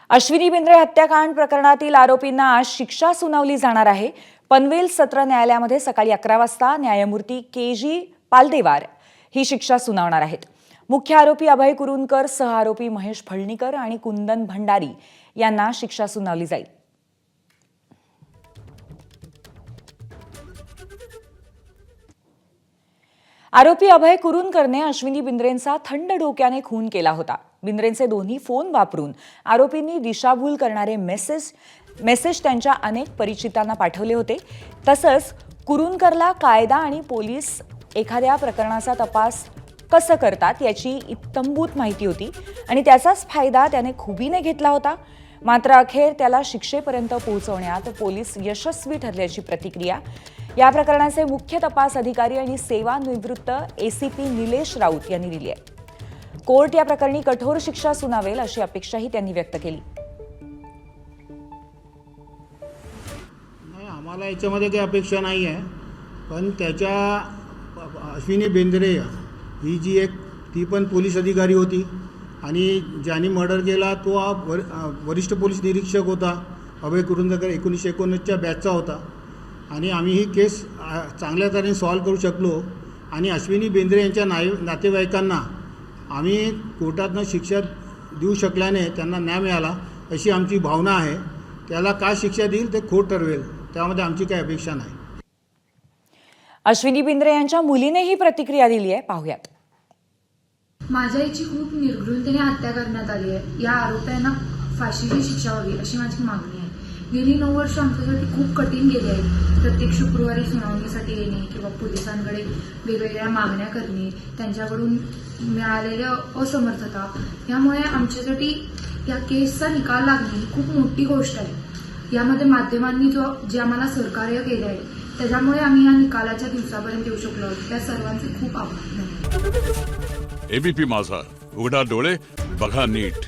अश्विनी बिंद्रे हत्याकांड प्रकरणातील आरोपींना आज शिक्षा सुनावली जाणार आहे। पनवेल सत्र न्यायालयामध्ये सकाळी 11 वाजता न्यायमूर्ती के.जी. पालदेवार ही शिक्षा सुनावणार आहेत। मुख्य आरोपी अभय कुरुंदकर, सहआरोपी महेश फळणीकर आणि कुंदन भंडारी यांना शिक्षा सुनावली जाईल। आरोपी अभय कुरुंदकरने अश्विनी बिंद्रेंचा थंड डोक्याने खून केला होता। बिंद्रेंचे दोन्ही फोन वापरून आरोपींनी दिशाभूल करणारे मेसेज त्यांच्या अनेक परिचितांना पाठवले होते। तसंच कुरुंदकरला कायदा आणि पोलीस एखाद्या प्रकरणाचा तपास कसं करतात याची इत्तंभूत माहिती होती आणि त्याचाच फायदा त्याने खुबीने घेतला होता। मात्र अखेर त्याला शिक्षेपर्यंत पोहोचवण्यात पोलीस यशस्वी ठरल्याची प्रतिक्रिया या प्रकरणाचे मुख्य तपास अधिकारी आणि सेवानिवृत्त एसीपी निलेश राऊत यांनी दिली आहे। कोर्ट या प्रकरणी कठोर शिक्षा सुनावेल अशी अपेक्षाही त्यांनी व्यक्त केली। आम्हाला याच्यामध्ये काही अपेक्षा नाही आहे, पण त्याच्या अश्विनी बिंद्रे ही जी ती पण पोलीस अधिकारी होती आणि ज्यांनी मर्डर केला तो वरिष्ठ पोलीस निरीक्षक होता। अभय कुरुंदकर 1919च्या बॅचचा होता आणि आम्ही ही केस चांगल्या तऱ्हेने सॉल्व्ह करू शकलो आणि अश्विनी बिंद्रे यांच्या नातेवाईकांना आम्ही कोर्टातनं शिक्षा देऊ शकल्याने त्यांना न्याय मिळाला अशी आमची भावना आहे। त्याला काय शिक्षा देईल ते कोर्ट ठरवेल, त्यामध्ये आमची काही अपेक्षा नाही। अश्विनी बिंद्रे यांच्या मुलीनेही प्रतिक्रिया दिली आहे, पाहूयात। माझ्या आईची खूप निर्घृणतेने हत्या करण्यात आली आहे। या आरोपींना फाशीची शिक्षा व्हावी अशी माझी मागणी आहे। गेली 9 वर्ष आमच्यासाठी खूप कठीण गेली आहेत। प्रत्येक शुक्रवारी सुनावणीसाठी येणे किंवा पोलिसांकडे वेगवेगळ्या मागण्या करणे, त्यांच्याकडून मिळालेल्या असमर्थता, यामुळे आमच्यासाठी या केसचा निकाल लागणे ही खूप मोठी गोष्ट आहे। यामध्ये माध्यमांनी जे आम्हाला सहकार्य केले आहे त्याच्यामुळे आम्ही या निकालाच्या दिवसापर्यंत येऊ शकलो आहोत। त्या सर्वांचे खूप आभार। एबीपी माझा, उघडा डोळे बघा नीट।